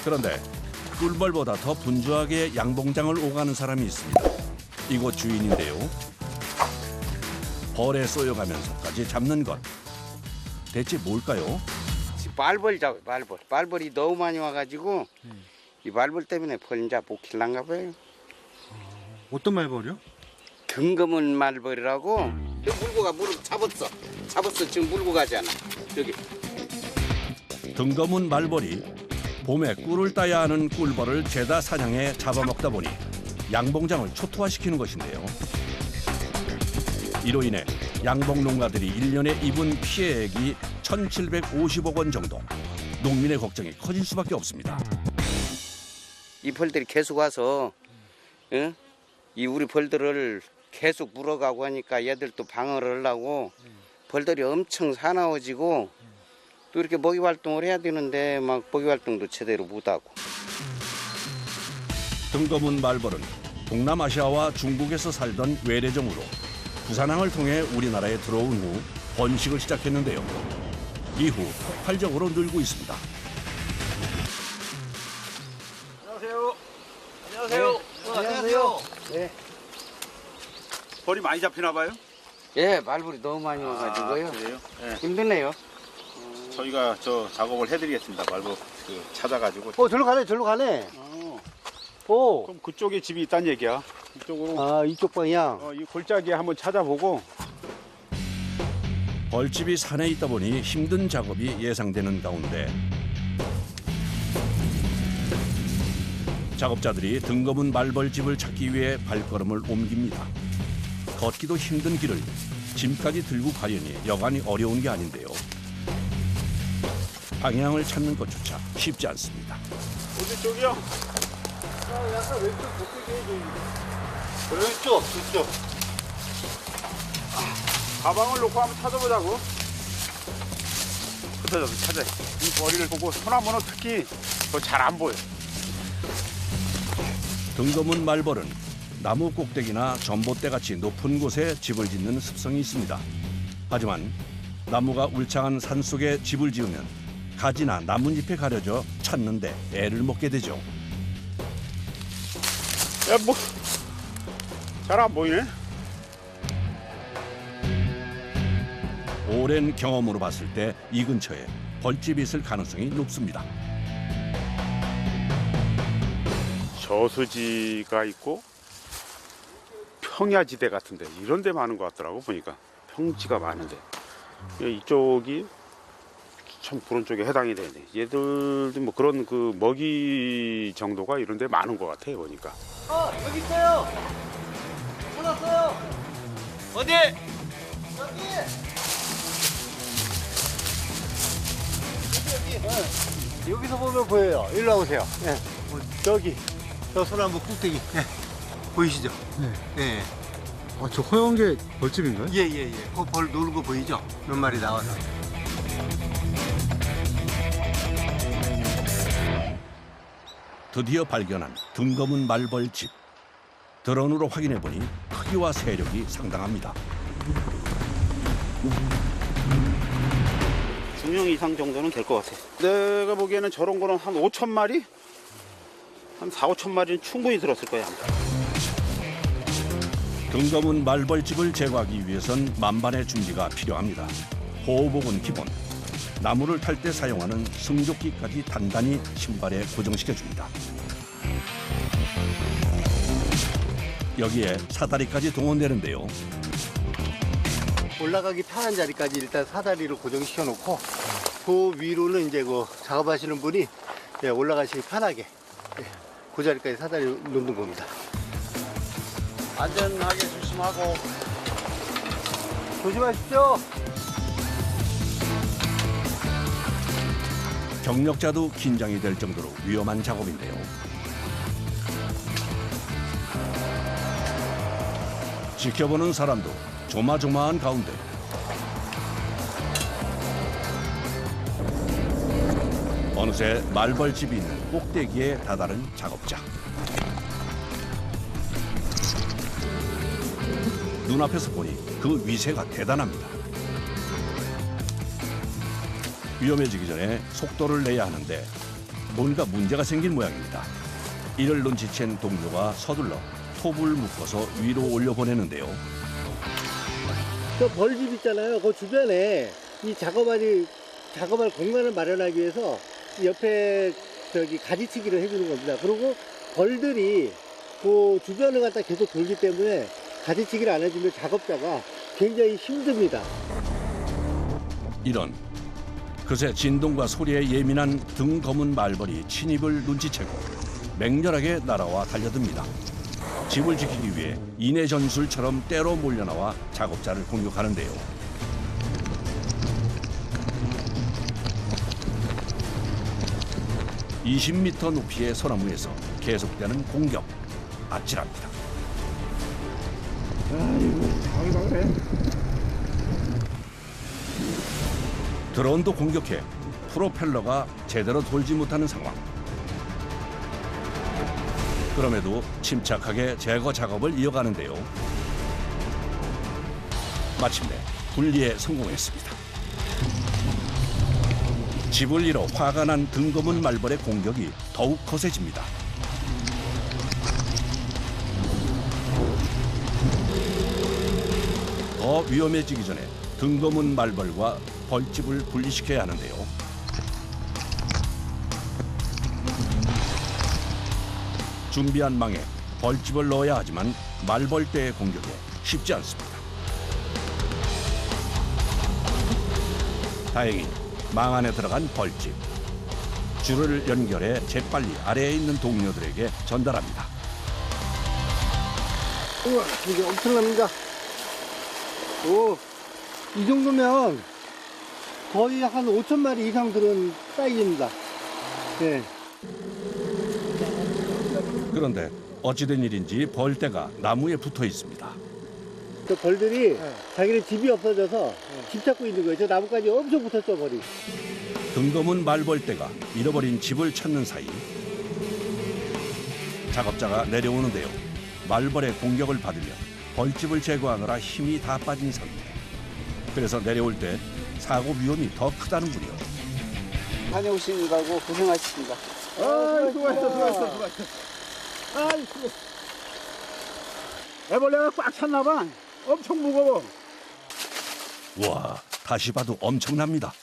그런데 꿀벌보다 더 분주하게 양봉장을 오가는 사람이 있습니다. 이곳 주인인데요. 벌에 쏘여가면서까지 잡는 것. 대체 뭘까요? 말벌 잡아요, 말벌. 말벌이 너무 많이 와가지고 이 말벌 때문에 벌 이제 못 킬란가 봐요. 어떤 말벌이요? 등검은 말벌이라고. 여기 물고 가, 잡았어. 지금 물고 가잖아. 여기. 등검은 말벌이 봄에 꿀을 따야 하는 꿀벌을 죄다 사냥해 잡아먹다 보니 양봉장을 초토화시키는 것인데요. 이로 인해 양봉 농가들이 1년에 입은 피해액이 1,750억 원 정도. 농민의 걱정이 커질 수밖에 없습니다. 이 벌들이 계속 와서 이 우리 벌들을 계속 물어가고 하니까 얘들도 방어를 하려고 벌들이 엄청 사나워지고 또 이렇게 먹이 활동을 해야 되는데 막 먹이 활동도 제대로 못하고. 등검은 말벌은 동남아시아와 중국에서 살던 외래종으로 부산항을 통해 우리나라에 들어온 후 번식을 시작했는데요. 이후 폭발적으로 늘고 있습니다. 안녕하세요. 네. 벌이 많이 잡히나 봐요? 예, 말벌이 너무 많이 와가지고요. 그래요? 네. 힘드네요. 저희가 저 작업을 해드리겠습니다. 말벌 찾아가지고. 절로 가네. 그럼 그쪽에 집이 있다는 얘기야. 이쪽으로. 이쪽 방향. 이 골짜기에 한번 찾아보고. 벌집이 산에 있다 보니 힘든 작업이 예상되는 가운데 작업자들이 등검은 말벌집을 찾기 위해 발걸음을 옮깁니다. 걷기도 힘든 길을 짐까지 들고 가려니 여간이 어려운 게 아닌데요. 방향을 찾는 것조차 쉽지 않습니다. 어디 쪽이요? 약간 왼쪽 곱게 왼쪽. 가방을 놓고 한번 찾아보자고. 찾아. 이 머리를 보고 소나무는 특히 더 잘 안 보여. 등검은 말벌은 나무 꼭대기나 전봇대같이 높은 곳에 집을 짓는 습성이 있습니다. 하지만 나무가 울창한 산속에 집을 지으면 가지나 나뭇잎에 가려져 찾는데 애를 먹게 되죠. 야, 잘 안 보이네. 오랜 경험으로 봤을 때 이 근처에 벌집이 있을 가능성이 높습니다. 저수지가 있고 평야지대 같은데 이런 데 많은 것 같더라고 보니까. 평지가 많은데 이쪽이 참 그런 쪽에 해당이 되네. 얘들도 뭐 그런 그 먹이 정도가 이런 데 많은 것 같아 보니까. 여기 있어요. 찾았어요. 어디? 여기서 보면 보여요. 일로 와보세요. 저기 저 소나무 꼭대기 보이시죠? 네. 저 허연 게 벌집인가요? 예. 그 벌 노는 거 보이죠? 몇 마리 나와서. 드디어 발견한 등검은 말벌집. 드론으로 확인해보니 크기와 세력이 상당합니다. 두 명 이상 정도는 될 것 같아. 내가 보기에는 저런 거는 한 5천 마리? 한 4, 5천 마리는 충분히 들었을 거야. 아마. 등검은 말벌집을 제거하기 위해선 만반의 준비가 필요합니다. 보호복은 기본, 나무를 탈 때 사용하는 승조끼까지 단단히 신발에 고정시켜줍니다. 여기에 사다리까지 동원되는데요. 올라가기 편한 자리까지 일단 사다리로 고정시켜 놓고 그 위로는 이제 그 작업하시는 분이 올라가시기 편하게 그 자리까지 사다리 놓는 겁니다. 안전하게 조심하고. 조심하십시오. 경력자도 긴장이 될 정도로 위험한 작업인데요. 지켜보는 사람도 조마조마한 가운데 어느새 말벌집이 있는 꼭대기에 다다른 작업자. 눈앞에서 보니 그 위세가 대단합니다. 위험해지기 전에 속도를 내야 하는데 뭔가 문제가 생긴 모양입니다. 이를 눈치챈 동료가 서둘러 톱을 묶어서 위로 올려보내는데요. 저 벌집 있잖아요. 그 주변에 이 작업할 공간을 마련하기 위해서 옆에 가지치기를 해주는 겁니다. 그리고 벌들이 그 주변을 갖다 계속 돌기 때문에 가지치기를 안 해주면 작업자가 굉장히 힘듭니다. 이런 그새 진동과 소리에 예민한 등 검은 말벌이 침입을 눈치채고 맹렬하게 날아와 달려듭니다. 집을 지키기 위해 인해 전술처럼 때로 몰려나와 작업자를 공격하는데요. (20m) 높이의 소나무에서 계속되는 공격. 아찔합니다. 드론도 공격해 프로펠러가 제대로 돌지 못하는 상황. 그럼에도 침착하게 제거 작업을 이어가는데요. 마침내 분리에 성공했습니다. 집을 잃어 화가 난 등검은 말벌의 공격이 더욱 거세집니다. 더 위험해지기 전에 등검은 말벌과 벌집을 분리시켜야 하는데요. 준비한 망에 벌집을 넣어야 하지만 말벌떼의 공격에 쉽지 않습니다. 다행히 망 안에 들어간 벌집. 줄을 연결해 재빨리 아래에 있는 동료들에게 전달합니다. 우와, 이게 엄청납니다. 오, 이 정도면 거의 한 5,000마리 이상 들은 사이즈입니다. 네. 그런데 어찌된 일인지 벌떼가 나무에 붙어 있습니다. 저 벌들이 자기네 집이 없어져서 집 찾고 있는 거예요. 저 나무까지 엄청 붙었죠, 벌이. 등검은 말벌떼가 잃어버린 집을 찾는 사이 작업자가 내려오는데요. 말벌의 공격을 받으며 벌집을 제거하느라 힘이 다 빠진 상태. 그래서 내려올 때 사고 위험이 더 크다는군요. 다녀오시느라고 고생하셨습니다. 수고했어. 아이, 애벌레가 꽉 찼나봐. 엄청 무거워. 와, 다시 봐도 엄청납니다.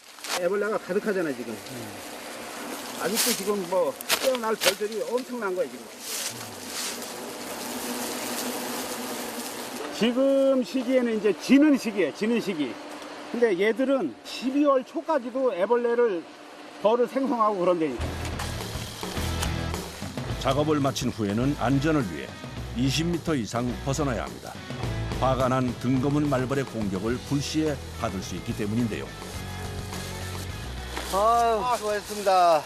애벌레가 가득하잖아 지금. 아직도 지금 뭐 깨어날 벌들이 엄청난 거야 지금. 지금 시기에는 이제 지는 시기예요. 지는 시기. 근데 얘들은 12월 초까지도 애벌레를 벌을 생성하고 그런다니까. 작업을 마친 후에는 안전을 위해 20m 이상 벗어나야 합니다. 화가 난 등검은 말벌의 공격을 불시에 받을 수 있기 때문인데요. 아유, 수고했습니다.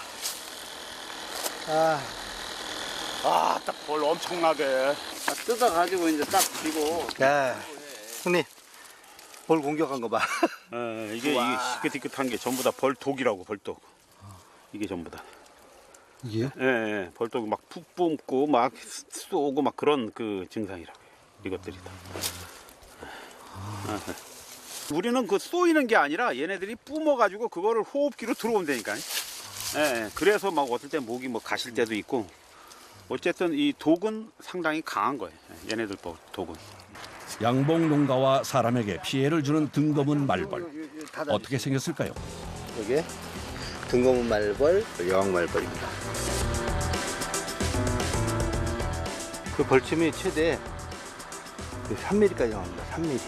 딱 벌 엄청나게. 뜯어가지고 이제 딱 쥐고. 야, 형님, 벌 공격한 거 봐. 이게 희끗희끗한 게 전부 다 벌독이라고, 벌독. 이게 전부 다. 이게요? 예, 벌독이 막 푹 뿜고 막 쏘고 막 그런 그 증상이라고. 이것들이 다. 우리는 그 쏘이는 게 아니라 얘네들이 뿜어가지고 그거를 호흡기로 들어온다니까. 예, 그래서 막 어떨 때 목이 뭐 가실 때도 있고. 어쨌든 이 독은 상당히 강한 거예요. 얘네들 독은. 양봉 농가와 사람에게 피해를 주는 등검은 말벌. 어떻게 생겼을까요? 이게 등검은 말벌, 여왕말벌입니다. 그 벌침이 최대 3mm까지 나옵니다. 3mm.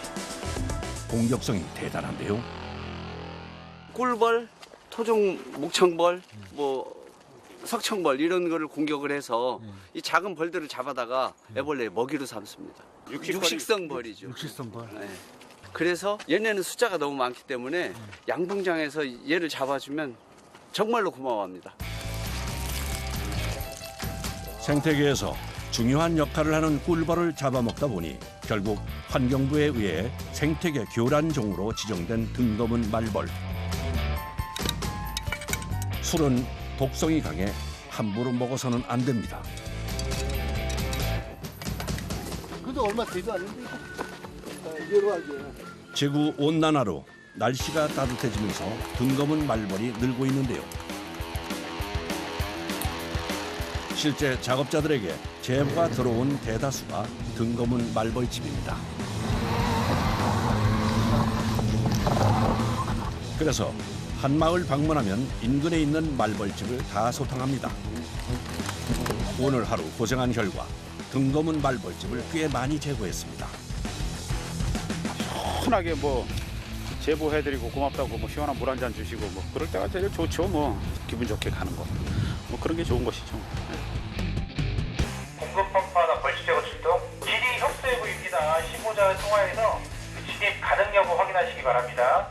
공격성이 대단한데요. 꿀벌, 토종 목청벌, 뭐 석청벌 이런 거를 공격을 해서 이 작은 벌들을 잡아다가 애벌레 먹이로 삼습니다. 육식성 벌이죠. 육식성벌. 네. 그래서 얘네는 숫자가 너무 많기 때문에 양봉장에서 얘를 잡아주면 정말로 고마워합니다. 생태계에서 중요한 역할을 하는 꿀벌을 잡아먹다 보니 결국 환경부에 의해 생태계 교란종으로 지정된 등검은 말벌. 술은 독성이 강해 함부로 먹어서는 안 됩니다. 그래도 얼마 되도 않는데 이대로 하게. 지구 온난화로 날씨가 따뜻해지면서 등검은 말벌이 늘고 있는데요. 실제 작업자들에게 제보가 들어온 대다수가 등거문 말벌집입니다. 그래서 한 마을 방문하면 인근에 있는 말벌집을 다 소탕합니다. 오늘 하루 고생한 결과 등거문 말벌집을 꽤 많이 제거했습니다. 편하게 뭐 제보해드리고 고맙다고 뭐 시원한 물 한 잔 주시고 뭐 그럴 때가 제일 좋죠. 뭐 기분 좋게 가는 거. 뭐 그런 게 좋은 것이죠. 공급방파나 벌집제거 출동 질이 협소해 보입니다. 신고자를 통화해서 진입 가능 여부 확인하시기 바랍니다.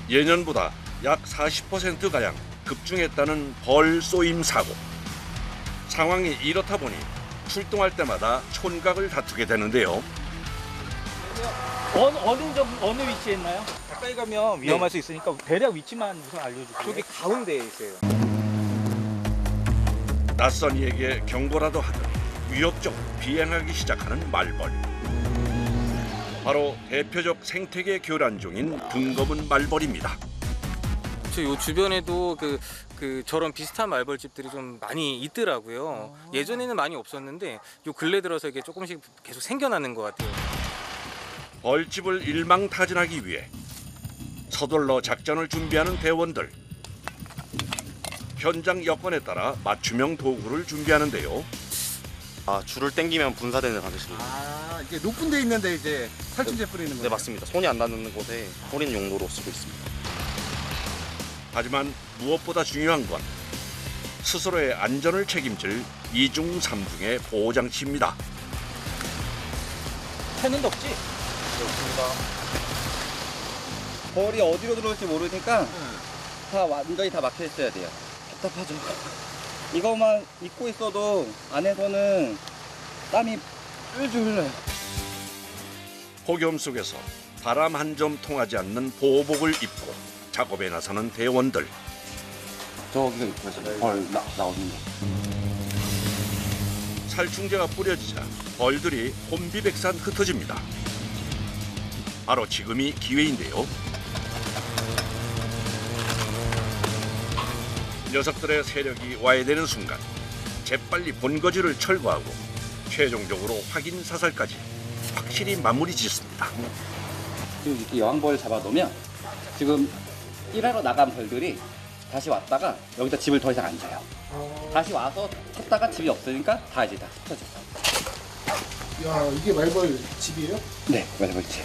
예년보다 약 40%가량 급증했다는 벌 쏘임 사고. 상황이 이렇다 보니 출동할 때마다 촌각을 다투게 되는데요. 어느 위치에 있나요? 가까이 가면 위험할 수 있으니까 대략 위치만 우선 알려주세요. 저기 가운데에 있어요. 낯선 이에게 경고라도 하듯 위협적으로 비행하기 시작하는 말벌. 바로 대표적 생태계 교란종인 등거문 말벌입니다. 요 주변에도 저런 비슷한 말벌집들이 좀 많이 있더라고요. 예전에는 많이 없었는데 요 근래 들어서 이게 조금씩 계속 생겨나는 것 같아요. 벌집을 일망타진하기 위해 서둘러 작전을 준비하는 대원들. 현장 여건에 따라 맞춤형 도구를 준비하는데요. 줄을 당기면 분사되는 방식입니다. 이게 높은 데 있는데 이제 살충제 뿌리는 거예요? 네, 맞습니다. 손이 안 닿는 곳에 뿌리는 용도로 쓰고 있습니다. 하지만 무엇보다 중요한 건 스스로의 안전을 책임질 이중 삼중의 보호장치입니다. 새는 덥지? 벌이 어디로 들어올지 모르니까 완전히 다 막혀 있어야 돼요. 답답하죠. 이거만 입고 있어도 안에서는 땀이 줄줄 흘러요. 폭염 속에서 바람 한 점 통하지 않는 보호복을 입고 작업에 나서는 대원들. 저기가 입고 있어요. 벌 나오는 거. 살충제가 뿌려지자 벌들이 혼비백산 흩어집니다. 바로 지금이 기회인데요. 녀석들의 세력이 와해되는 순간 재빨리 본거지를 철거하고 최종적으로 확인 사살까지 확실히 마무리 짓습니다. 지금 이렇게 여왕벌 잡아놓으면 지금 일하러 나간 벌들이 다시 왔다가 여기다 집을 더 이상 안 져요. 다시 와서 찾다가 집이 없으니까 다 이제 다 흩어져요. 야, 이게 말벌 집이에요? 네, 말벌집.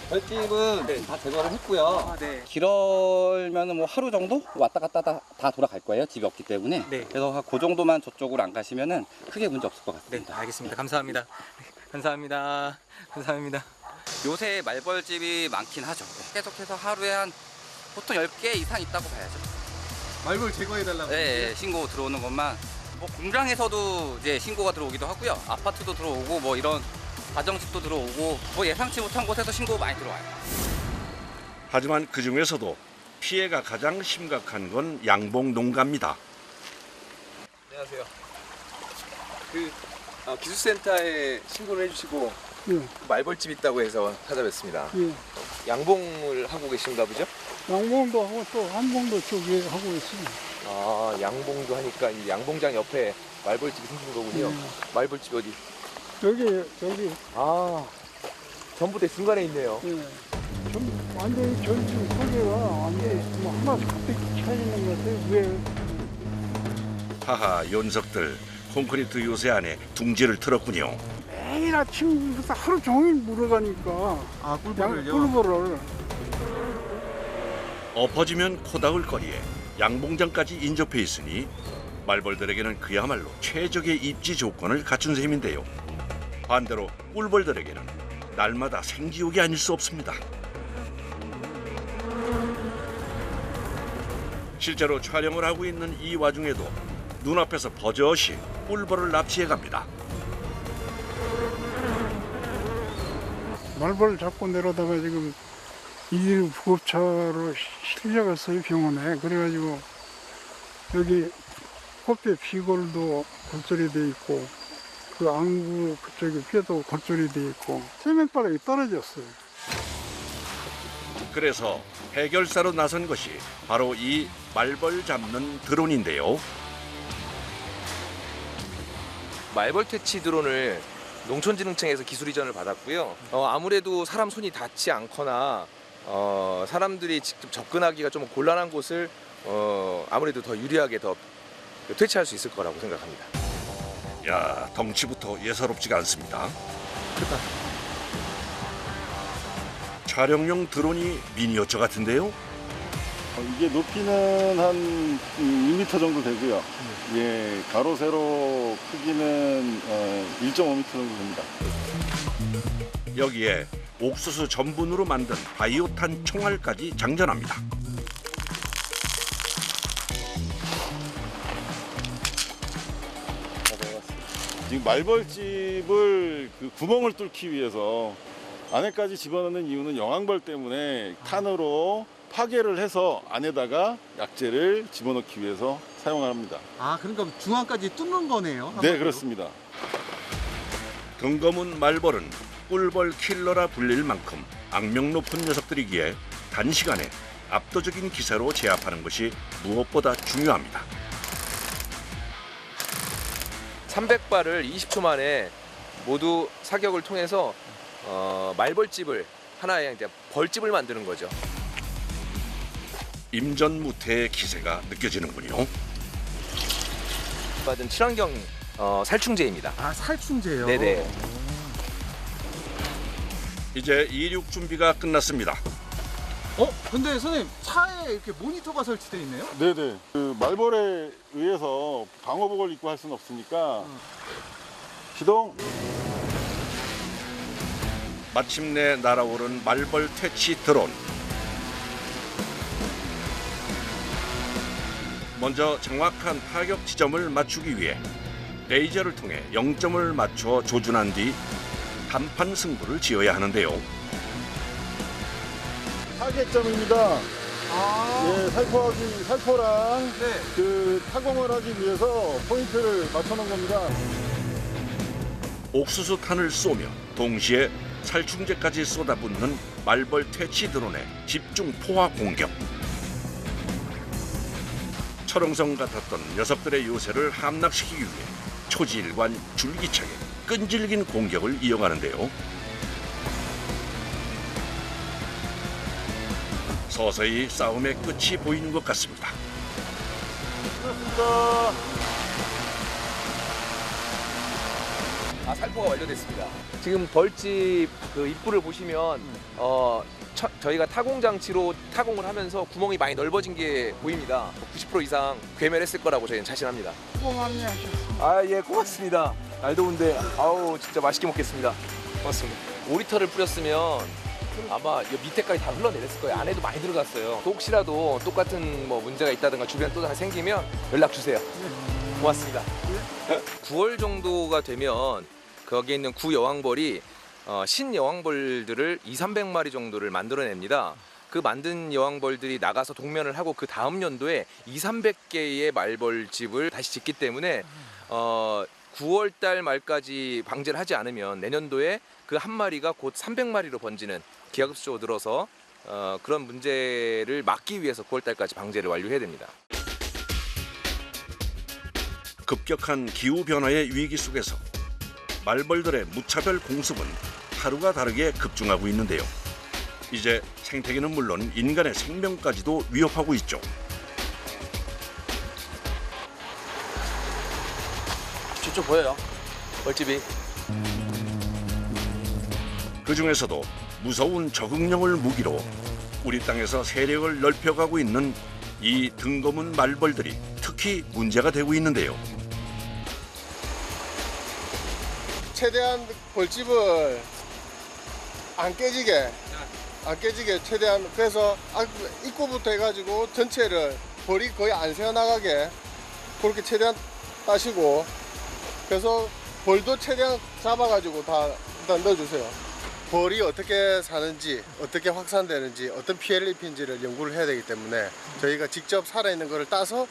벌집은 다 제거를 했고요. 길어면은 뭐 하루 정도 왔다 갔다 다 돌아갈 거예요. 집이 없기 때문에. 네. 그래서 그 정도만 저쪽으로 안 가시면은 크게 문제 없을 것 네, 같습니다. 알겠습니다. 감사합니다. 감사합니다. 감사합니다. 요새 말벌집이 많긴 하죠. 계속해서 하루에 한 보통 10개 이상 있다고 봐야죠. 말벌 제거해달라고? 네, 신고 들어오는 것만. 뭐 공장에서도 이제 신고가 들어오기도 하고요. 아파트도 들어오고 뭐 이런 가정집도 들어오고 뭐 예상치 못한 곳에서 신고 많이 들어와요. 하지만 그 중에서도 피해가 가장 심각한 건 양봉 농가입니다. 안녕하세요. 기술센터에 신고를 해주시고 말벌집 있다고 해서 찾아뵙습니다. 양봉을 하고 계신가 보죠? 양봉도 하고 또 한봉도 쪽에 하고 있어요. 양봉도 하니까 이 양봉장 옆에 말벌집이 생긴 거군요. 말벌집 어디? 여기. 전부 다 중간에 있네요. 좀 완전히 전주 소개가 완전히 뭐 하나씩 뚝 쳐있는 것 같아요. 하하, 요 녀석들 콘크리트 요새 안에 둥지를 틀었군요. 매일 아침부터 하루 종일 물어가니까 꿀벌을요? 꿀벌을. 엎어지면 코닥을 거리에 양봉장까지 인접해 있으니 말벌들에게는 그야말로 최적의 입지 조건을 갖춘 셈인데요. 반대로 꿀벌들에게는 날마다 생지옥이 아닐 수 없습니다. 실제로 촬영을 하고 있는 이 와중에도 눈앞에서 버젓이 꿀벌을 납치해 갑니다. 말벌 잡고 내려다가 지금 이일 구급차로 실려갔어요, 병원에. 그래가지고 여기 코뼈 비골도 골절이 돼 있고 그 안구 그쪽에 뼈도 골절이 돼 있고 세면바닥이 떨어졌어요. 그래서 해결사로 나선 것이 바로 이 말벌 잡는 드론인데요. 말벌 퇴치 드론을 농촌진흥청에서 기술 이전을 받았고요. 아무래도 사람 손이 닿지 않거나 사람들이 직접 접근하기가 좀 곤란한 곳을 아무래도 더 유리하게 더 퇴치할 수 있을 거라고 생각합니다. 야, 덩치부터 예사롭지가 않습니다. 크다. 촬영용 드론이 미니어처 같은데요. 이게 높이는 한 2m 정도 되고요. 예, 가로 세로 크기는 1.5m 정도 됩니다. 여기에 옥수수 전분으로 만든 바이오탄 총알까지 장전합니다. 지금 말벌집을 그 구멍을 뚫기 위해서 안에까지 집어넣는 이유는 여왕벌 때문에 탄으로 파괴를 해서 안에다가 약재를 집어넣기 위해서 사용을 합니다. 아, 그러니까 중앙까지 뚫는 거네요. 네, 한마디로. 그렇습니다. 등거문 말벌은 꿀벌 킬러라 불릴 만큼 악명 높은 녀석들이기에 단시간에 압도적인 기세로 제압하는 것이 무엇보다 중요합니다. 300발을 20초 만에 모두 사격을 통해서 말벌집을 하나의 이제 벌집을 만드는 거죠. 임전무태의 기세가 느껴지는군요. 받은 친환경 살충제입니다. 아, 살충제요? 네네. 이제 이륙 준비가 끝났습니다. 근데 선생님, 차에 이렇게 모니터가 설치되어 있네요? 네네. 그 말벌에 의해서 방호복을 입고 할 수는 없으니까 시동. 마침내 날아오른 말벌 퇴치 드론. 먼저 정확한 타격 지점을 맞추기 위해 레이저를 통해 0점을 맞춰 조준한 뒤 단판 승부를 지어야 하는데요. 타겟점입니다. 예, 살포랑 네. 그 타공을 하기 위해서 포인트를 맞춰놓은 겁니다. 옥수수탄을 쏘며 동시에 살충제까지 쏟아붓는 말벌 퇴치 드론의 집중 포화 공격. 철옹성 같았던 녀석들의 요새를 함락시키기 위해 초지일관 줄기차게 끈질긴 공격을 이어가는데요. 서서히 싸움의 끝이 보이는 것 같습니다. 살포가 완료됐습니다. 지금 벌집 그 입구를 보시면 저희가 타공 장치로 타공을 하면서 구멍이 많이 넓어진 게 보입니다. 90% 이상 괴멸했을 거라고 저희는 자신합니다. 아, 예, 고맙습니다. 날 더운데 아우 진짜 맛있게 먹겠습니다. 고맙습니다. 오리털을 뿌렸으면 아마 이 밑에까지 다 흘러내렸을 거예요. 안에도 많이 들어갔어요. 혹시라도 똑같은 뭐 문제가 있다든가 주변에 또 하나 생기면 연락 주세요. 고맙습니다. 9월 정도가 되면 거기에 있는 구여왕벌이 신여왕벌들을 200~300마리 정도를 만들어냅니다. 그 만든 여왕벌들이 나가서 동면을 하고 그 다음 연도에 200~300개의 말벌집을 다시 짓기 때문에 9월 달 말까지 방제를 하지 않으면 내년도에 그 한 마리가 곧 300마리로 번지는 기하급수적으로 늘어서 그런 문제를 막기 위해서 9월 달까지 방제를 완료해야 됩니다. 급격한 기후변화의 위기 속에서 말벌들의 무차별 공습은 하루가 다르게 급증하고 있는데요. 이제 생태계는 물론 인간의 생명까지도 위협하고 있죠. 저쪽 보여요. 벌집이. 그 중에서도 무서운 적응령을 무기로 우리 땅에서 세력을 넓혀가고 있는 이 등거문 말벌들이 특히 문제가 되고 있는데요. 최대한 벌집을 안 깨지게 최대한 그래서 입구부터 해가지고 전체를 벌이 거의 안 새어나가게 그렇게 최대한 따시고 그래서 벌도 최대한 잡아가지고 다 일단 넣어주세요. 벌이 어떻게 사는지 어떻게 확산되는지 어떤 피해를 입힌지를 연구를 해야 되기 때문에 저희가 직접 살아있는 거를 따서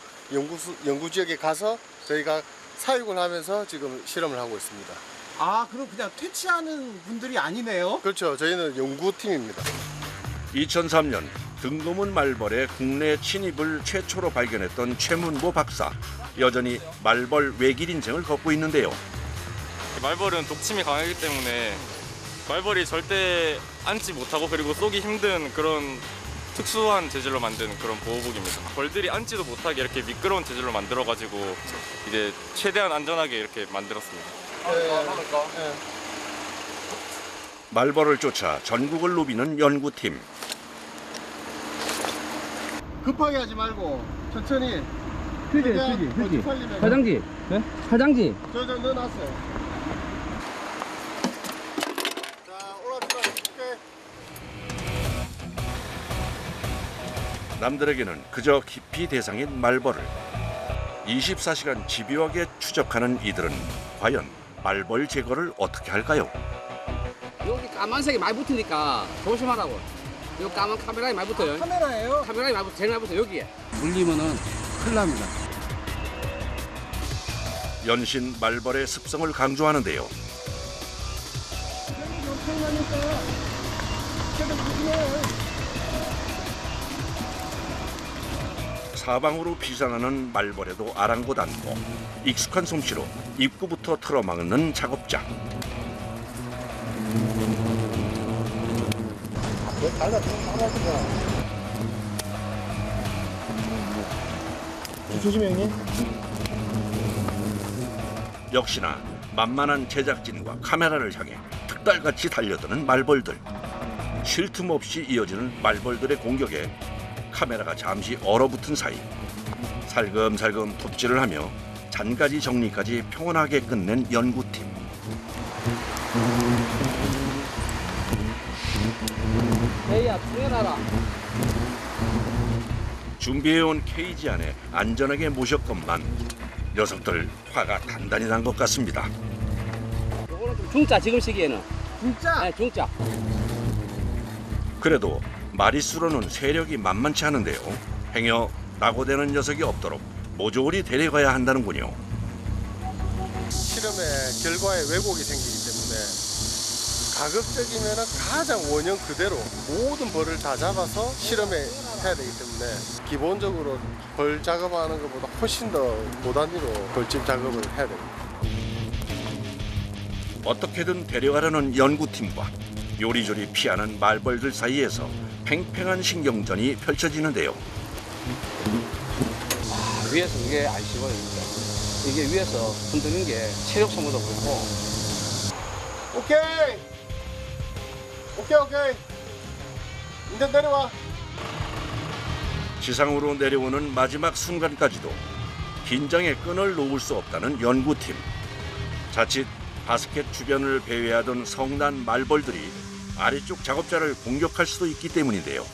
연구지역에 가서 저희가 사육을 하면서 지금 실험을 하고 있습니다. 아, 그럼 그냥 퇴치하는 분들이 아니네요? 그렇죠. 저희는 연구팀입니다. 2003년 등고문 말벌의 국내 침입을 최초로 발견했던 최문보 박사. 여전히 말벌 외길 인생을 걷고 있는데요. 말벌은 독침이 강하기 때문에 말벌이 절대 앉지 못하고 그리고 쏘기 힘든 그런 특수한 재질로 만든 그런 보호복입니다. 벌들이 앉지도 못하게 이렇게 미끄러운 재질로 만들어가지고 이제 최대한 안전하게 이렇게 만들었습니다. 말벌을 쫓아 전국을 누비는 연구팀. 급하게 하지 말고 천천히. 휴지. 화장지. 네? 화장지. 저 넣어놨어요. 자, 올라들어. 오케이. 남들에게는 그저 기피 대상인 말벌을 24시간 집요하게 추적하는 이들은 과연 말벌 제거를 어떻게 할까요? 여기 까만색이 많이 붙으니까 조심하라고. 요 까만 카메라에 많이 붙어요. 카메라예요? 카메라에 많이 붙어. 제일 많이 붙어 여기에. 물리면은 큰일 납니다. 연신 말벌의 습성을 강조하는데요. 사방으로 피san하는 말벌에도 아랑곳 않고 익숙한 솜씨로 입구부터 틀어막는 작업장. 조심해 형님. 역시나 만만한 제작진과 카메라를 향해 특달같이 달려드는 말벌들. 쉴 틈 없이 이어지는 말벌들의 공격에 카메라가 잠시 얼어붙은 사이 살금살금 톱질을 하며 잔가지 정리까지 평온하게 끝낸 연구팀. 에이야, 충혈하라. 준비해온 케이지 안에 안전하게 모셨건만 녀석들 화가 단단히 난 것 같습니다. 요거는 좀 중짜 지금 시기에는. 진짜? 네, 중짜. 그래도 마리수로는 세력이 만만치 않은데요. 행여 낙오되는 녀석이 없도록 모조리 데려가야 한다는군요. 실험의 결과에 왜곡이 생기기 때문에 가급적이면 가장 원형 그대로 모든 벌을 다 잡아서 실험에 해야 되기 때문에 기본적으로 벌 작업하는 것보다 훨씬 더 고단위로 벌집 작업을 해야 됩니다. 어떻게든 데려가려는 연구팀과 요리조리 피하는 말벌들 사이에서 팽팽한 신경전이 펼쳐지는데요. 위에서 이게 안 씹어요. 이게 위에서 흔드는 게 체력 소모도 그렇고. 오케이. 이제 내려와. 지상으로 내려오는 마지막 순간까지도 긴장의 끈을 놓을 수 없다는 연구팀. 자칫 바스켓 주변을 배회하던 성난 말벌들이 아래쪽 작업자를 공격할 수도 있기 때문인데요.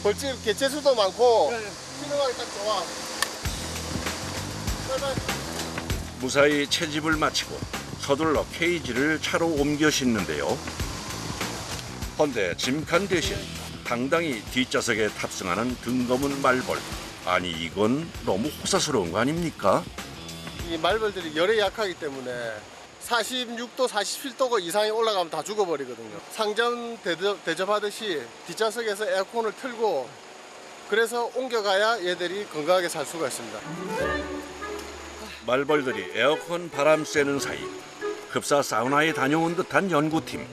벌집 개체수도 많고 피능하기 딱 좋아. 무사히 채집을 마치고 서둘러 케이지를 차로 옮겨 싣는데요. 헌데 짐칸 대신 당당히 뒷좌석에 탑승하는 등검은 말벌. 아니 이건 너무 호사스러운 거 아닙니까? 이 말벌들이 열에 약하기 때문에 46도, 47도 이상이 올라가면 다 죽어버리거든요. 상점 대접하듯이 뒷좌석에서 에어컨을 틀고 그래서 옮겨가야 얘들이 건강하게 살 수가 있습니다. 말벌들이 에어컨 바람 쐬는 사이 급사 사우나에 다녀온 듯한 연구팀.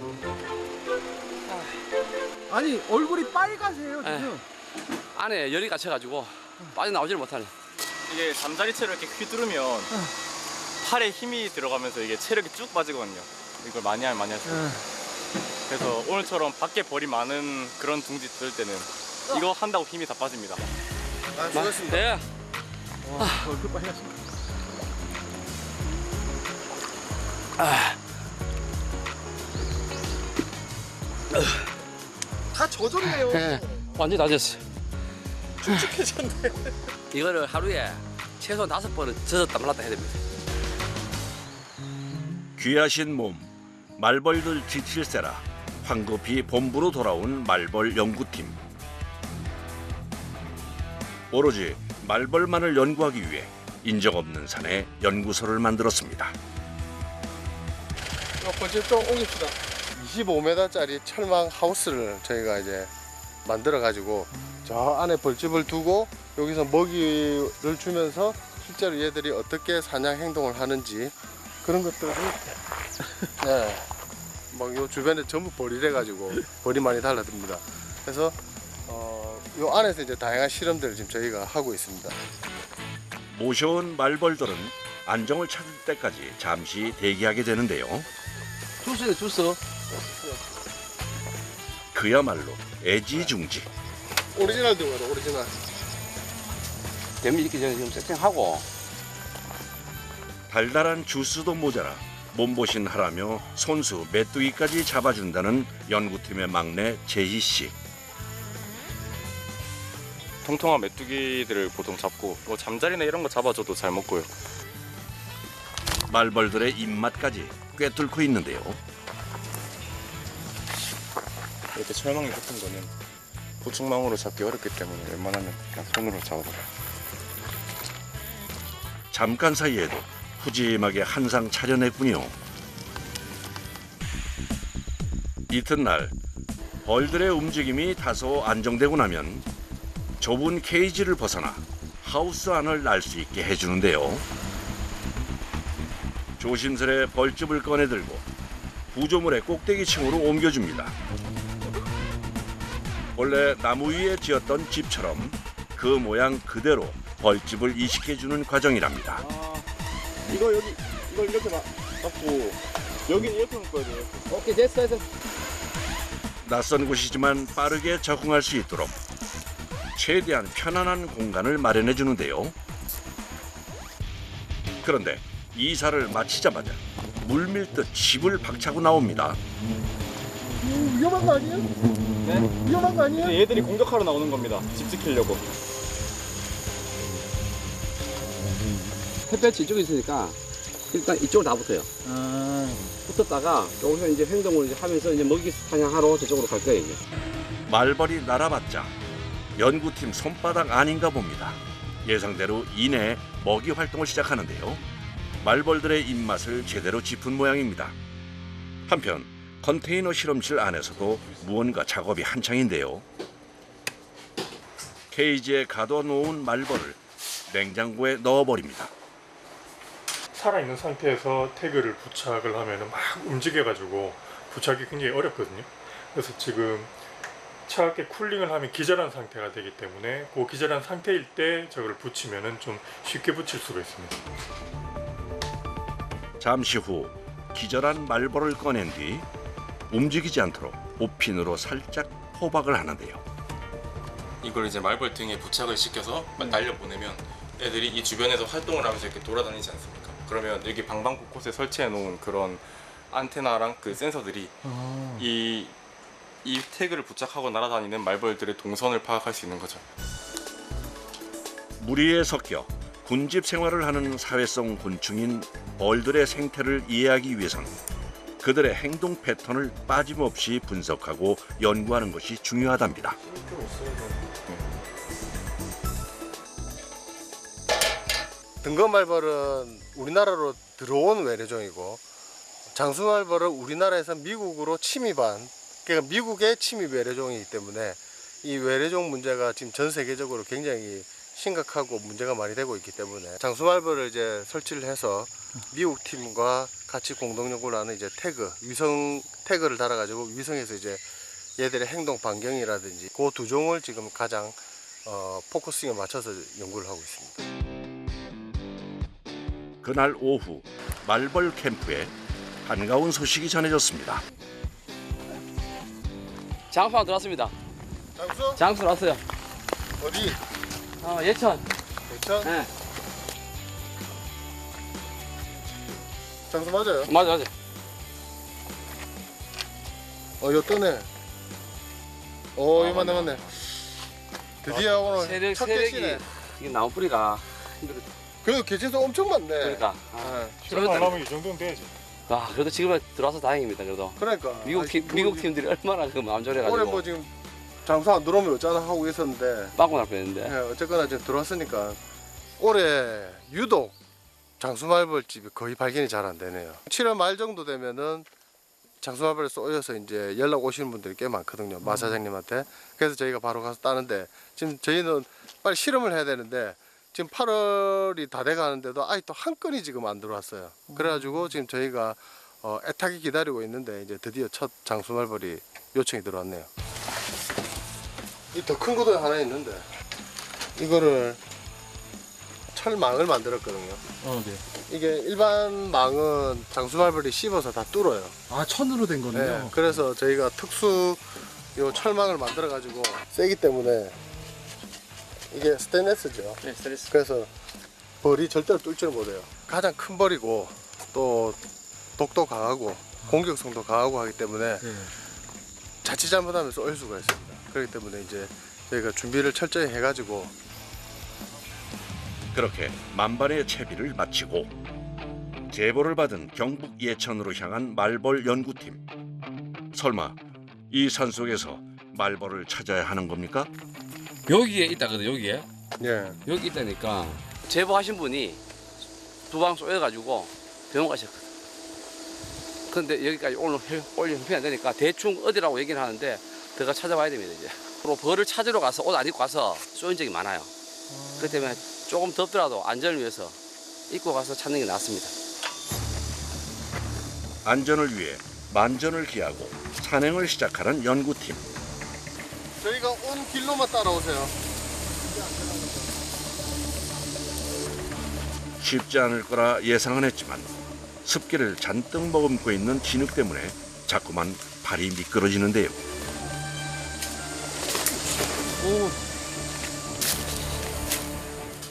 아니 얼굴이 빨가세요 지금. 안에 열이 갇혀가지고 빠져나오지를 못하네. 이게 잠자리채를 이렇게 휘두르면 팔에 힘이 들어가면서 이게 체력이 쭉 빠지거든요. 이걸 많이 하면 많이 할수록. 그래서 오늘처럼 밖에 벌이 많은 그런 둥지 뜰 때는 이거 한다고 힘이 다 빠집니다. 수고했습니다. 네. 얼굴 빨갛습니다. 다 젖었네요. 네, 완전히 다 젖었어요. 축축해졌네. 이거를 하루에 최소 5번은 젖었다 말랐다 해야 됩니다. 귀하신 몸, 말벌들 지칠세라 황급히 본부로 돌아온 말벌 연구팀. 오로지 말벌만을 연구하기 위해 인적 없는 산에 연구소를 만들었습니다. 벌집 좀 옮깁시다. 25m짜리 철망 하우스를 저희가 이제 만들어 가지고 저 안에 벌집을 두고 여기서 먹이를 주면서 실제로 얘들이 어떻게 사냥 행동을 하는지 그런 것들을 네, 막 요 주변에 전부 벌이래 가지고 벌이 많이 달라듭니다. 그래서 요 안에서 이제 다양한 실험들을 지금 저희가 하고 있습니다. 모셔온 말벌들은 안정을 찾을 때까지 잠시 대기하게 되는데요. 줬어요, 줬어. 그야말로 애지중지. 오리지널 들어가라, 오리지널. 뱀이 있기 전에 지금 세팅하고 달달한 주스도 모자라 몸보신 하라며 손수 메뚜기까지 잡아준다는 연구팀의 막내 제희 씨. 통통한 메뚜기들을 보통 잡고 뭐 잠자리나 이런 거 잡아줘도 잘 먹고요. 말벌들의 입맛까지 꿰뚫고 있는데요. 이렇게 철망이 붙은 거는 보충망으로 잡기 어렵기 때문에 웬만하면 그냥 손으로 잡아봐요. 잠깐 사이에도 푸짐하게 한상 차려냈군요. 이튿날 벌들의 움직임이 다소 안정되고 나면 좁은 케이지를 벗어나 하우스 안을 날 수 있게 해주는데요. 조심스레 벌집을 꺼내들고 구조물의 꼭대기층으로 옮겨줍니다. 원래 나무 위에 지었던 집처럼 그 모양 그대로 벌집을 이식해주는 과정이랍니다. 이걸 이렇게 잡고 여기는 이렇게 묶어야 돼요. 오케이, 됐어. 낯선 곳이지만 빠르게 적응할 수 있도록 최대한 편안한 공간을 마련해 주는데요. 그런데 이사를 마치자마자 물밀듯 집을 박차고 나옵니다. 위험한 거 아니에요? 네? 위험한 거 아니에요? 얘들이 공격하러 나오는 겁니다. 집 지키려고. 햇볕이 이쪽에 있으니까 일단 이쪽으로 다 붙어요. 붙었다가 여기서 이제 행동을 이제 하면서 이제 먹이 사냥하러 저쪽으로 갈 거예요. 이제. 말벌이 날아봤자 연구팀 손바닥 아닌가 봅니다. 예상대로 이내 먹이 활동을 시작하는데요. 말벌들의 입맛을 제대로 짚은 모양입니다. 한편 컨테이너 실험실 안에서도 무언가 작업이 한창인데요. 케이지에 가둬놓은 말벌을 냉장고에 넣어버립니다. 살아있는 상태에서 태그를 부착을 하면 막 움직여가지고 부착이 굉장히 어렵거든요. 그래서 지금 차갑게 쿨링을 하면 기절한 상태가 되기 때문에 그 기절한 상태일 때 저걸 붙이면 좀 쉽게 붙일 수가 있습니다. 잠시 후 기절한 말벌을 꺼낸 뒤 움직이지 않도록 보핀으로 살짝 포박을 하는데요. 이걸 이제 말벌 등에 부착을 시켜서 날려보내면 애들이 이 주변에서 활동을 하면서 이렇게 돌아다니지 않습니까? 그러면 여기 방방 곳곳에 설치해 놓은 그런 안테나랑 그 센서들이 이 태그를 부착하고 날아다니는 말벌들의 동선을 파악할 수 있는 거죠. 무리에 섞여 군집 생활을 하는 사회성 곤충인 벌들의 생태를 이해하기 위해선 그들의 행동 패턴을 빠짐없이 분석하고 연구하는 것이 중요하답니다. 등검말벌은 우리나라로 들어온 외래종이고 장수말벌은 우리나라에서 미국으로 침입한, 그러니까 미국의 침입 외래종이기 때문에 이 외래종 문제가 지금 전 세계적으로 굉장히 심각하고 문제가 많이 되고 있기 때문에 장수말벌을 이제 설치를 해서 미국 팀과 같이 공동 연구를 하는 이제 태그, 위성 태그를 달아가지고 위성에서 이제 얘들의 행동 반경이라든지 그 두 종을 지금 가장 포커싱에 맞춰서 연구를 하고 있습니다. 그날 오후 말벌 캠프에 반가운 소식이 전해졌습니다. 장수 하나 들어왔습니다. 장수? 장수 들어왔어요. 어디? 예천. 예천? 네. 장수 맞아요? 맞아. 요 뜨네. 맞네. 드디어 오늘 첫 개시네. 이게 나무 뿌리가 힘들어. 그래도 개체수 엄청 많네. 그러니까. 지금 하려면 이 정도는 돼야지. 그래도 지금 들어와서 다행입니다. 그래도. 그러니까. 미국 팀들이 얼마나 그 마음 졸여가지고. 올해 뭐 지금 장수 안 들어오면 어쩌나 하고 있었는데. 빠고 날 뻔했는데. 네, 어쨌거나 지금 들어왔으니까 올해 유독 장수말벌집이 거의 발견이 잘 안 되네요. 7월 말 정도 되면은 장수말벌에 쏘여서 이제 연락 오시는 분들이 꽤 많거든요. 마사장님한테. 그래서 저희가 바로 가서 따는데 지금 저희는 빨리 실험을 해야 되는데 지금 8월이 다 돼가는데도 아직도 한 건이 지금 안 들어왔어요. 그래가지고 지금 저희가 애타게 기다리고 있는데 이제 드디어 첫 장수말벌이 요청이 들어왔네요. 이 더 큰 것도 하나 있는데 이거를 철망을 만들었거든요. 네. 이게 일반 망은 장수말벌이 씹어서 다 뚫어요. 아, 천으로 된 거네요. 네, 그래서 저희가 특수 요 철망을 만들어 가지고 세기 때문에 이게 스테인레스죠. 네, 스트레스. 그래서 벌이 절대로 뚫지를 못해요. 가장 큰 벌이고 또 독도 강하고 공격성도 강하고 하기 때문에 자칫 잘못하면 쏠 수가 있습니다. 그렇기 때문에 이제 저희가 준비를 철저히 해가지고 그렇게 만반의 채비를 마치고 제보를 받은 경북 예천으로 향한 말벌 연구팀. 설마 이 산속에서 말벌을 찾아야 하는 겁니까? 여기에 있다거든, 여기에. 예. 여기 있다니까. 제보하신 분이 두 방 쏘여가지고 병원 가셨거든. 근데 여기까지 오늘 형편이 안 되니까 대충 어디라고 얘기를 하는데 들어가 찾아봐야 됩니다, 이제. 그리고 벌을 찾으러 가서 옷 안 입고 가서 쏘인 적이 많아요. 그렇기 때문에 조금 덥더라도 안전을 위해서 입고 가서 찾는 게 낫습니다. 안전을 위해 만전을 기하고 산행을 시작하는 연구팀. 저희가 온 길로만 따라오세요. 쉽지 않을 거라 예상은 했지만 습기를 잔뜩 머금고 있는 진흙 때문에 자꾸만 발이 미끄러지는데요.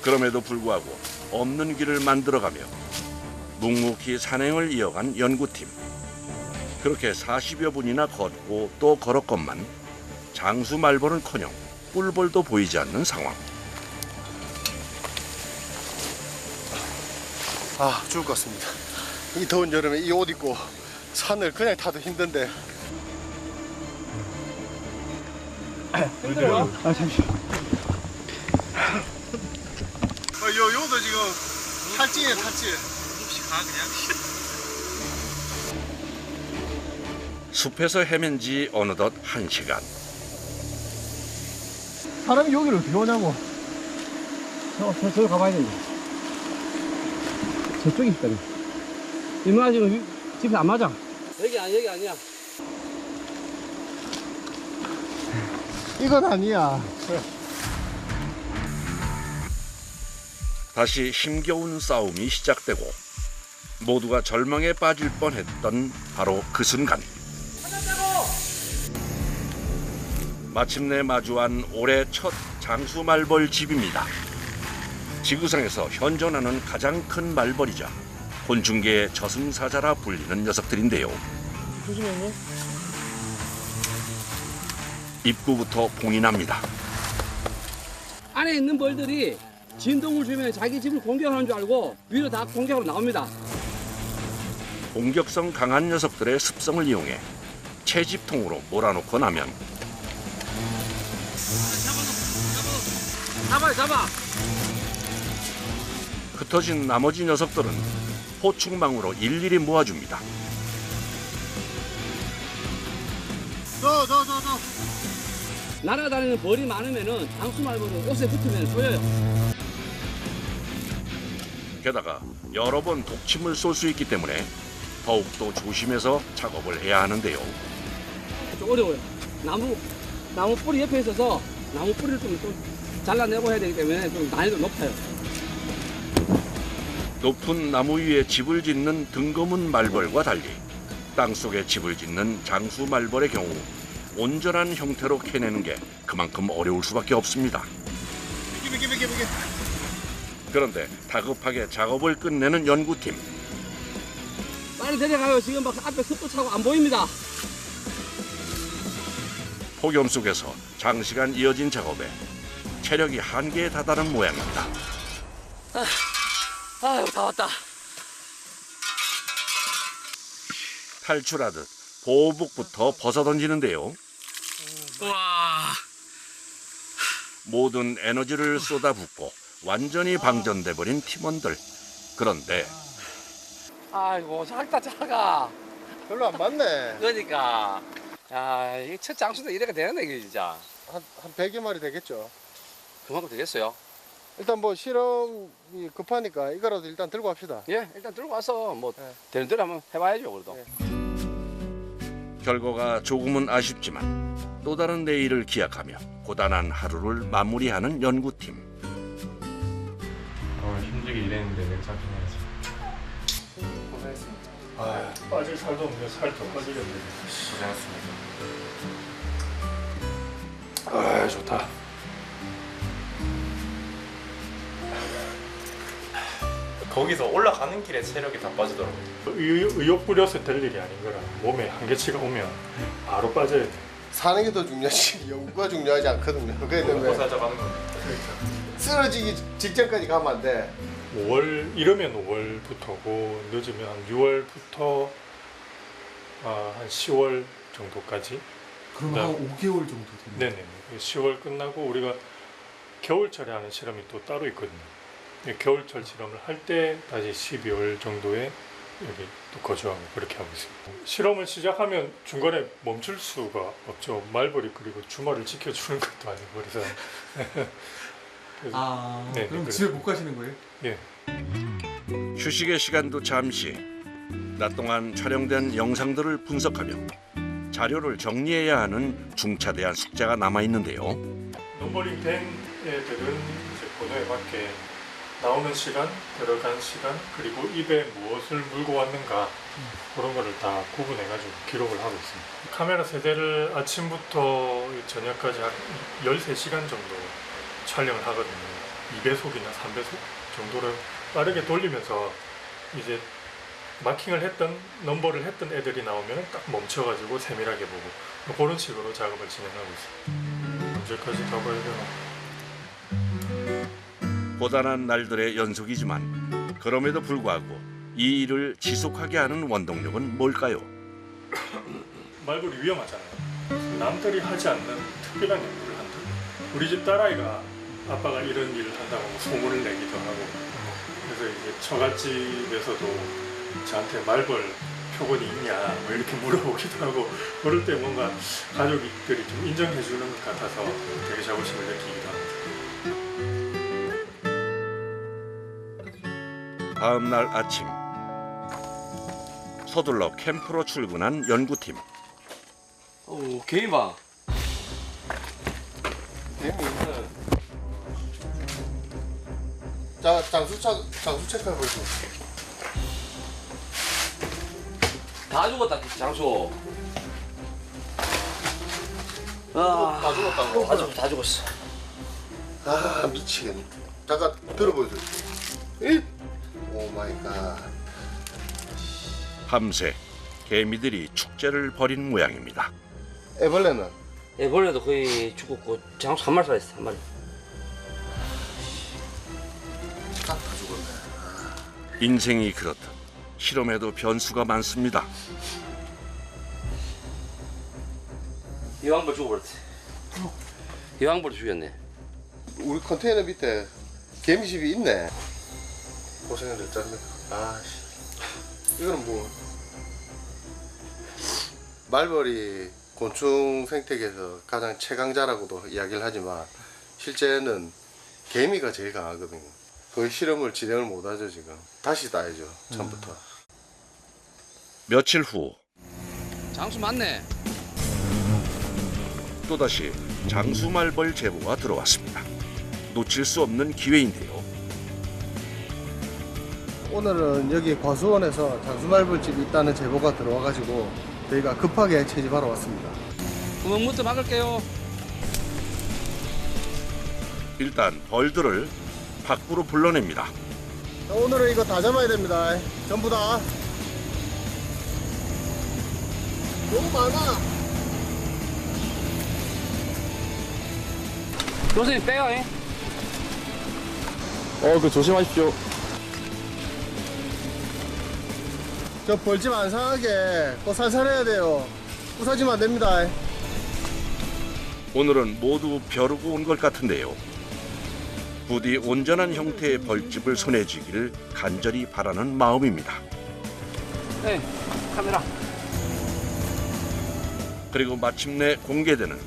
그럼에도 불구하고 없는 길을 만들어가며 묵묵히 산행을 이어간 연구팀. 그렇게 40여 분이나 걷고 또 걸었건만 장수 말벌은커녕 꿀벌도 보이지 않는 상황. 아, 죽을 것 같습니다. 이 더운 여름에 이 옷 입고 산을 그냥 타도 힘든데. 힘들어요? 아, 잠시만. 요도 지금 탈진이에요, 탈진. 혹시 가 그냥? 숲에서 헤맨 지 어느덧 1시간. 사람이 여기를 어떻게 오냐고. 저기 가봐야 되는데. 저쪽이 있다니. 이누나 지금 집에 안 맞아. 여기 아니야. 이건 아니야. 다시 힘겨운 싸움이 시작되고 모두가 절망에 빠질 뻔했던 바로 그 순간. 마침내 마주한 올해 첫 장수 말벌 집입니다. 지구상에서 현존하는 가장 큰 말벌이자 곤충계의 저승사자라 불리는 녀석들인데요. 조심해. 입구부터 봉이 납니다. 안에 있는 벌들이 진동을 주면 자기 집을 공격하는 줄 알고 위로 다 공격하러 나옵니다. 공격성 강한 녀석들의 습성을 이용해 채집통으로 몰아놓고 나면 잡아. 흩어진 나머지 녀석들은 포충망으로 일일이 모아줍니다. 너. 날아다니는 벌이 많으면은 장수말벌은 옷에 붙으면 쏘여요. 게다가 여러 번 독침을 쏠 수 있기 때문에 더욱더 조심해서 작업을 해야 하는데요. 좀 어려워요. 나무 뿌리 옆에 있어서 나무 뿌리를 좀 잘라내고 해야 되기 때문에 좀 난이도 높아요. 높은 나무 위에 집을 짓는 등거문 말벌과 달리 땅속에 집을 짓는 장수 말벌의 경우 온전한 형태로 캐내는 게 그만큼 어려울 수밖에 없습니다. 그런데 다급하게 작업을 끝내는 연구팀. 빨리 내려가요. 지금 막 앞에 습도 차고 안 보입니다. 폭염 속에서 장시간 이어진 작업에 체력이 한계에 다다른 모양입니다. 다 왔다. 탈출하듯 보호복부터 벗어던지는데요. 와. 모든 에너지를 쏟아붓고 완전히 방전돼 버린 팀원들. 그런데 아이고 작다 작아. 별로 안 많네. 그러니까 야, 이 첫 장수도 이래가 되는데 이게 진짜. 한 100여 마리 되겠죠. 그만큼 되겠어요. 일단 뭐 실험이 급하니까 이거라도 일단 들고 갑시다. 예, 일단 들고 와서 뭐 되는 대로 한번 해봐야죠, 그래도. 결과가 조금은 아쉽지만 또 다른 내일을 기약하며 고단한 하루를 마무리하는 연구팀. 힘들게 일했는데 냉장 좀 해야지. 고생했습니다. 아, 빠질 살도 없네. 살 더 빠지겠네. 고생했습니다. 아, 좋다. 거기서 올라가는 길에 체력이 다 빠지더라고요. 의욕 부려서 될 일이 아닌 거라. 몸에 한계치가 오면 바로 빠져야 돼. 사는 게 더 중요하지 연구가 중요하지 않거든요. 그게 때문에 살짝 하는 건데. 쓰러지기 직전까지 가면 안 돼. 5월 이러면 5월부터고 늦으면 한 6월부터 한 10월 정도까지. 그럼 한 5개월 정도 되네요. 네네. 10월 끝나고 우리가 겨울철에 하는 실험이 또 따로 있거든요. 겨울철 실험을 할 때 다시 12월 정도에 여기 또 거주하고 그렇게 하고 있습니다. 실험을 시작하면 중간에 멈출 수가 없죠. 말벌이 그리고 주말을 지켜주는 것도 아니고 그래서. 네, 그럼 집에 못 가시는 거예요? 예. 휴식의 시간도 잠시. 낮 동안 촬영된 영상들을 분석하며 자료를 정리해야 하는 중차대한 숙제가 남아 있는데요. 넘버링 된 애들은 이제 번호에 맞게 나오는 시간, 들어간 시간, 그리고 입에 무엇을 물고 왔는가 그런 거를 다 구분해가지고 기록을 하고 있습니다. 카메라 세대를 아침부터 저녁까지 한 13시간 정도 촬영을 하거든요. 2배속이나 3배속 정도를 빠르게 돌리면서 이제 마킹을 했던, 넘버를 했던 애들이 나오면 딱 멈춰가지고 세밀하게 보고 그런 식으로 작업을 진행하고 있습니다. 언제까지 더 봐야 되나? 고단한 날들의 연속이지만 그럼에도 불구하고 이 일을 지속하게 하는 원동력은 뭘까요? 말벌이 위험하잖아요. 남들이 하지 않는 특별한 연구를 한다. 우리 집 딸아이가 아빠가 이런 일을 한다고 소문을 내기도 하고 그래서 이제 처갓집에서도 저한테 말벌 표본이 있냐 뭐 이렇게 물어보기도 하고 그럴 때 뭔가 가족들이 좀 인정해 주는 것 같아서 되게 자부심을 느끼기도 합니다. 다음 날 아침 서둘러 캠프로 출근한 연구팀. 개미 봐. 개미. 자, 장수 체크해 보시죠. 다 죽었다, 장수. 다 죽었다고? 다 죽었어. 아, 미치겠네. 잠깐 들어보세요. 오 마이 갓. 밤새 개미들이 축제를 벌인 모양입니다. 애벌레는? 애벌레도 거의 죽었고 장수 한 마리 살았어, 한 마리. 다 죽었네. 인생이 그렇듯 실험에도 변수가 많습니다. 여왕벌 죽어버렸지. 여왕벌 죽였네. 우리 컨테이너 밑에 개미집이 있네. 고생을 했잖네. 아씨. 이거는 뭐 말벌이 곤충 생태계에서 가장 최강자라고도 이야기를 하지만 실제는 개미가 제일 강하거든요. 거의 실험을 진행을 못하죠 지금. 다시 따야죠 처음부터. 며칠 후 장수 맞네. 또다시 장수말벌 제보가 들어왔습니다. 놓칠 수 없는 기회인데요. 오늘은 여기 과수원에서 장수말벌집이 있다는 제보가 들어와가지고 저희가 급하게 채집하러 왔습니다. 구멍부터 막을게요. 일단 벌들을 밖으로 불러냅니다. 자, 오늘은 이거 다 잡아야 됩니다. 전부 다. 너무 많아. 교수님 빼요. 그 조심하십시오. 저 벌집 안 상하게 또 살살해야 돼요. 부서지면 안 됩니다. 오늘은 모두 벼르고 온 것 같은데요. 부디 온전한 형태의 벌집을 손에 쥐기를 간절히 바라는 마음입니다. 네, 카메라. 그리고 마침내 공개되는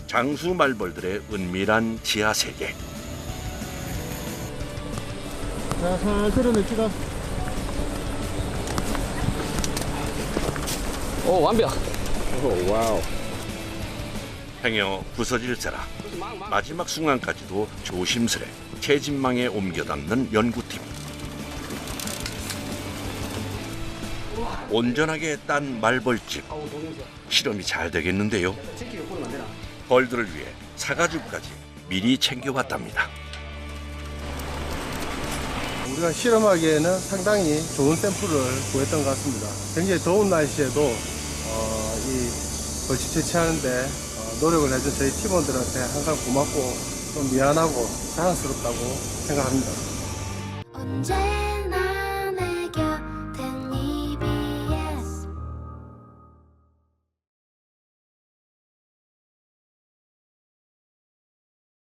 장수 말벌들의 은밀한 지하 세계. 자, 살살 내치다. 오, 완벽. 오, 와우. 행여 부서질세라 마지막 순간까지도 조심스레 채집망에 옮겨 담는 연구팀. 온전하게 딴 말벌집. 실험이 잘 되겠는데요. 벌들을 위해 사과즙까지 미리 챙겨왔답니다. 우리가 실험하기에는 상당히 좋은 샘플을 구했던 것 같습니다. 굉장히 더운 날씨에도 이 벌집 채취하는데 노력을 해준 저희 팀원들한테 항상 고맙고 좀 미안하고 자랑스럽다고 생각합니다. 언제